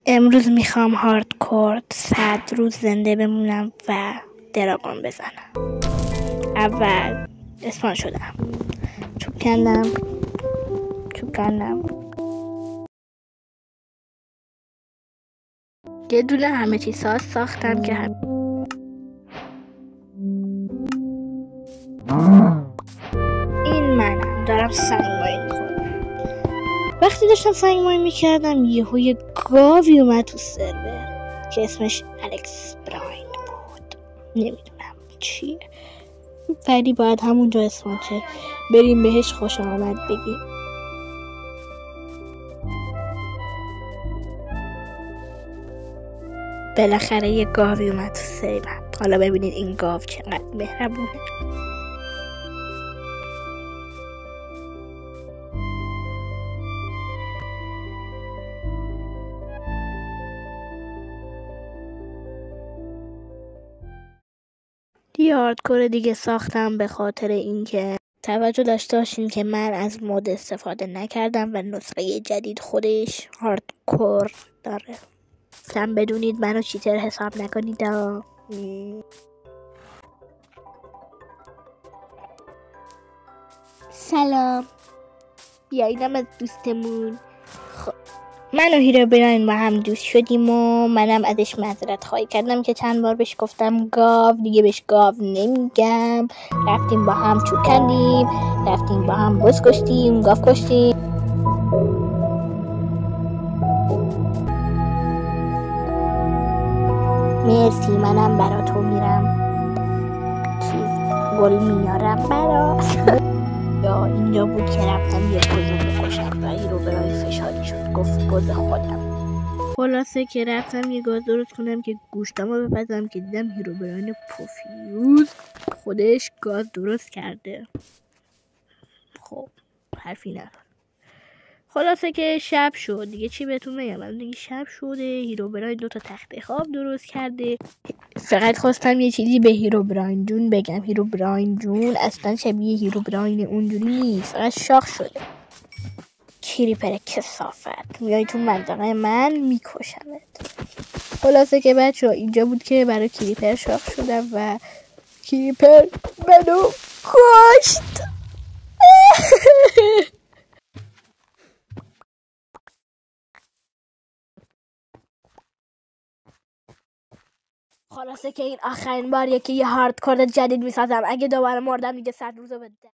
امروز میخوام هاردکور 100 روز زنده بمونم و دراگون بزنم. اول اسپان شدم، چوب کندم یه دونه همه چیز ساز ساختم که این منم دارم سنگمایی میکنم. وقتی داشتم سنگمایی میکردم یهو یه گاوی اومد تو سرور که اسمش الکس براین بود، نمیدونم چیه، ولی باید همونجا اسمانچه بریم بهش خوش آمد بگیم. بالاخره یه گاوی اومد تو سرورم. حالا ببینید این گاو چقدر مهربونه. یه هاردکور دیگه ساختم به خاطر اینکه توجه داشته باشین که من از مود استفاده نکردم و نسخه جدید خودش هاردکور داره. گفتم بدونید منو چیتر حساب نکنید. سلام، بیاییدم از دوستمون. خب من و هیرو براین با هم دوست شدیم و منم ازش معذرت خواهی کردم که چند بار بهش گفتم گاو، دیگه بهش گاو نمیگم. رفتیم با هم چوب کندیم، رفتیم با هم بز کشتیم، گاو کشتیم. مرسی، منم برا تو میرم گل میارم برات. یا اینجا بود که رفتم یه بزو بکشم و هیرو براین فشاری شد، گفت بز خودم. خلاصه که رفتم یه گاز درست کنم که گوشتامو بپزم که دیدم هیرو براین پوفیوز خودش گاز درست کرده. خب حرفی نداره. خلاصه که شب شد دیگه، چی بهتون بگم، دیگه شب شده. هیرو براین 2 تا تخت خواب درست کرده. فقط خواستم یه چیزی به هیرو براین جون بگم. هیرو براین جون اصلا شبیه هیرو براین اونجوری نیست، فقط شاخ شده. کریپر کثافت، میای تو منطقه من میکشمت. خلاصه که بچه اینجا بود که برای کریپر شاخ شدم و کریپر منو کشت. خلاصه که این آخرین باریه که یه هاردکور جدید میسازم. اگه دوباره مردم دیگه 100 روزو بده.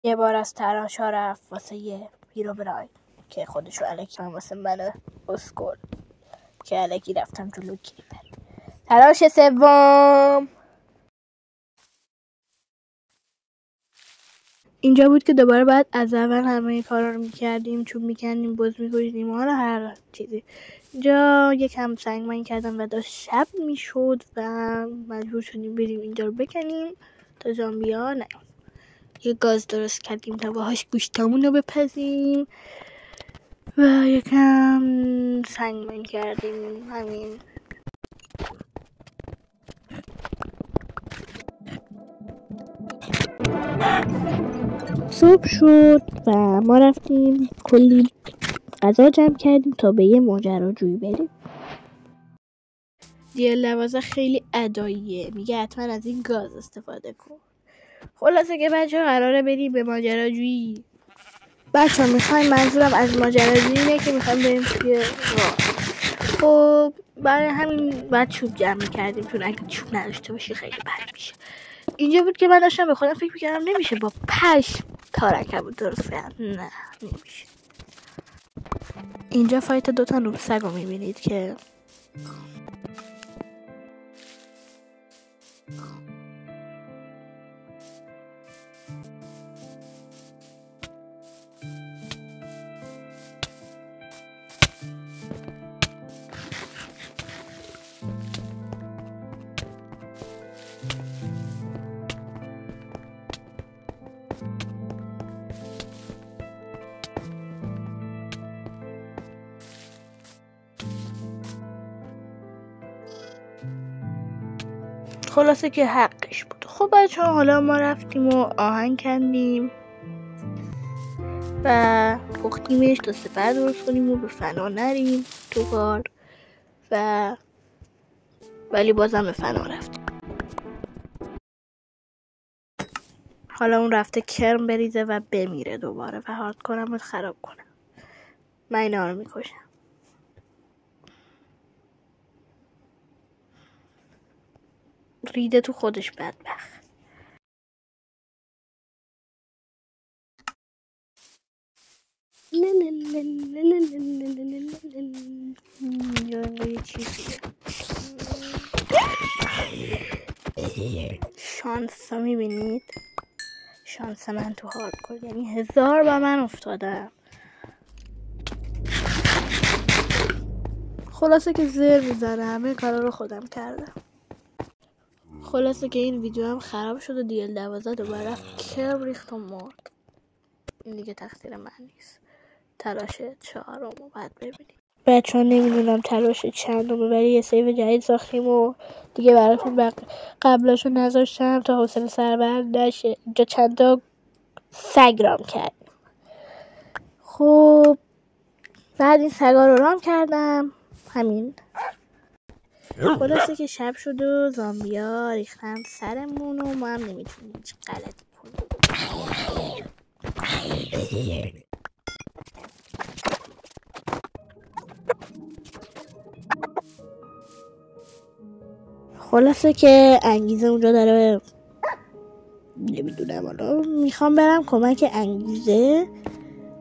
یه بار از تراشا رفت واسه یه هیرو براین که خودشو الکی واسه من اسکول که الکی رفتم جلو کریپر. تراش سوم اینجا بود که دوباره بعد از اول همه کارا رو میکردیم، چوب میکندیم، بز میکشیدیم، حالا هر چیزی. اینجا یکم سنگمایی کردم و داشت شب میشد و مجبور شدیم بریم اینجا رو بکنیم تا زامبیا نیان. یه گاز درست کردیم تا باهاش گوشتامون رو بپزیم و یکم سنگمایی کردیم. همین. صبح شد و ما رفتیم کلی غذا جمع کردیم تا به یه ماجراجویی بریم. دل‌نوازه خیلی اداییه، میگه حتما از این گاز استفاده کن. خلاصه که بچه قراره بریم به ماجراجویی. بچه میخوایم، منظورم از ماجراجویی اینه که میخوایم بریم توی راه. خب برای همین بعد چوب جمع کردیم، چون اگه چوب نداشته باشی خیلی بد میشه. اینجا بود که من داشتم به خودم فکر میکردم نمیشه با 5 تارکه درست کردم. نه نمیشه. اینجا فایت 2 تا نوب سگ رو میبینید که خلاصه که حقش بود. خب بچه‌ها حالا ما رفتیم و آهن کندیم و پختیمش تا سپر درست کنیم و به فنا نریم تو کار و ولی بازم به فنا رفتیم. حالا اون رفته کرم بریزه و بمیره دوباره و هاردکورم رو خراب کنه. من اینا رو میکشم. ریده تو خودش بدبخت. یه چیزیه. شانس میبینید؟ شانس من تو هاردکور یعنی 1000 با من افتادم. خلاصه که زر میزنه، همه کارا رو خودم کردم. خلاصه که این ویدیو هم خراب شد و دیل 12 دوباره رفت کرم ریخت و مرد. این دیگه تقصیر من نیست. تلاش 4 رو باید ببینید. بچه ها نمیدونم تلاش چندمه ولی یه سیو جدید ساختیم و دیگه براتون قبلشو نذاشتم تا حوصله سربند نشه. اینجا چند تا سگ رام کردیم. خب بعد این سگا رو رام کردم همین. خلاصه که شب شد و زامبیا ریختن سرمون و ما هم نمیتونیم هیچ غلطی کنیم. خلاصه که انگیزه اونجا داره، نمیدونم حالا میخوام برم کمک انگیزه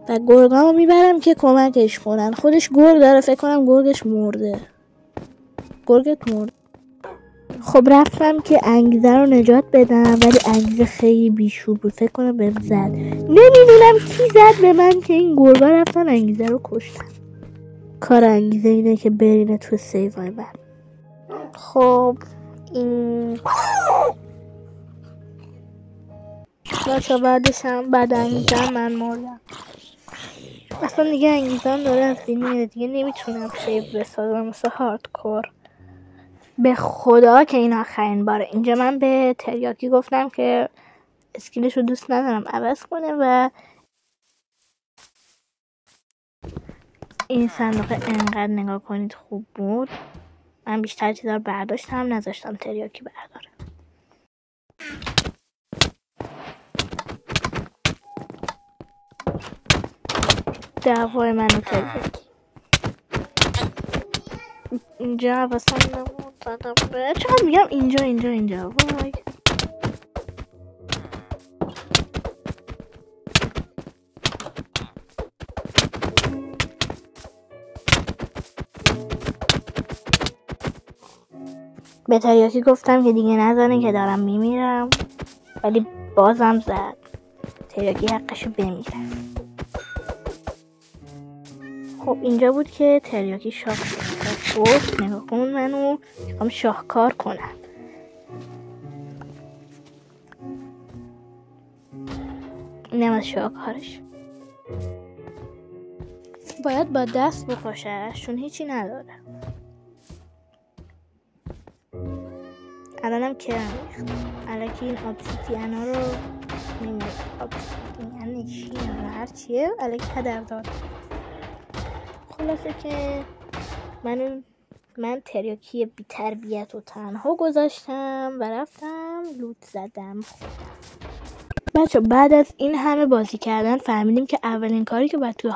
و گرگامو میبرم که کمکش کنن. خودش گرگ داره، فکر کنم گرگش مرده. گرگت مرده. خب رفتم که انگیزه رو نجات بدم ولی انگیزه خیلی بیشور بود، فکر کنم بهم زد. نمیدونم کی زد به من که این گرگا رفتن انگیزه رو کشتن. کار انگیزه اینه که برینه تو سیوای من. خب این بچه بعدش هم بعد انگیزه من مردم. اصلا دیگه انگیزه داره از بین میره، دیگه نمیتونم سیو بسازم مثل هاردکور. به خدا که این آخرین باره. اینجا من به تریاکی گفتم که اسکینش رو دوست ندارم عوض کنه و این صندوق انقدر نگاه کنید خوب بود. من بیشتر چیزا رو برداشتم، نذاشتم تریاکی برداره. دعوای من و تریاکی اینجا حواسم نمود زدم به چقدر میگم اینجا وای. به تریاکی گفتم که دیگه نزنه که دارم میمیرم ولی بازم زد. تریاکی حقشو بمیره. خب اینجا بود که تریاکی شاه گفت نگاه کن منو میخوام شاهکار کنم. اینم از شاهکارش. باید با دست بکشش چون هیچی نداره. الانم کرم ریخت. الکی این ابسیدیان ها رو نمیدونم ابسیدیان چیه هر چیه الکی هدر داد. خلاصه که من تریاکی بی تربیت و تنها گذاشتم و رفتم لوت زدم خودم. بچه بعد از این همه بازی کردن فهمیدیم که اولین کاری که باید توی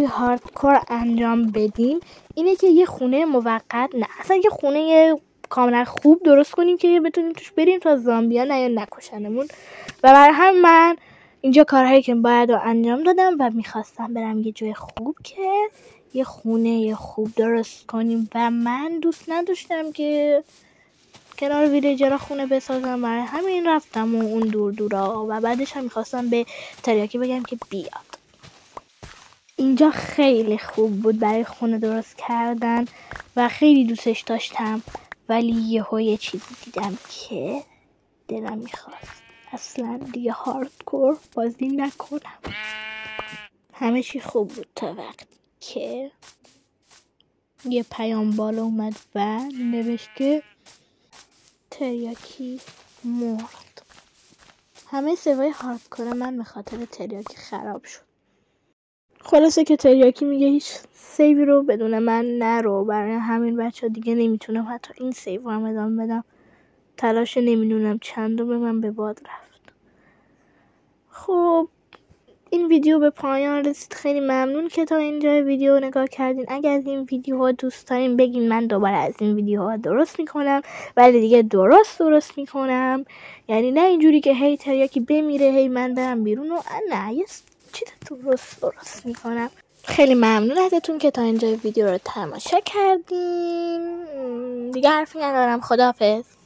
هاردکور انجام بدیم اینه که یه خونه موقت اصلا یه خونه کاملا خوب درست کنیم که بتونیم توش بریم تا زامبیا نکشنمون. و برای هم من اینجا کارهایی که باید رو انجام دادم و میخواستم برم یه جای خوب که یه خونه خوب درست کنیم و من دوست نداشتم که کنار ویلیجر خونه بسازم. برای همین رفتم و اون دورا و بعدش هم میخواستم به تریاکی بگم که بیاد. اینجا خیلی خوب بود برای خونه درست کردن و خیلی دوستش داشتم ولی یه چیزی دیدم که دلم میخواست اصلا دیگه هاردکور بازی نکنم. همه چی خوب بود تا وقتی که یه پیام بالا اومد و نوشت که تریاکی مرد. همه سیوهای هاردکور من به خاطر تریاکی خراب شد. خلاصه که تریاکی میگه هیچ سیوی رو بدون من نرو، برای همین بچه دیگه نمیتونم حتی این سیو هم ادامه بدم. تلاش نمیدونم چندم به من به باد رفت. خب این ویدیو به پایان رسید. خیلی ممنون که تا اینجا ویدیو نگاه کردین. اگر از این ویدیوها دوست دارین بگین، من دوباره از این ویدیوها درست میکنم، ولی دیگه درست میکنم. یعنی نه اینجوری که هی تریاکی بمیره هی من برم بیرون و نه، یه چیز درست میکنم. خیلی ممنون ازتون که تا اینجا ویدیو رو تماشا کردین. دیگه حرفی ندارم. خداحافظ.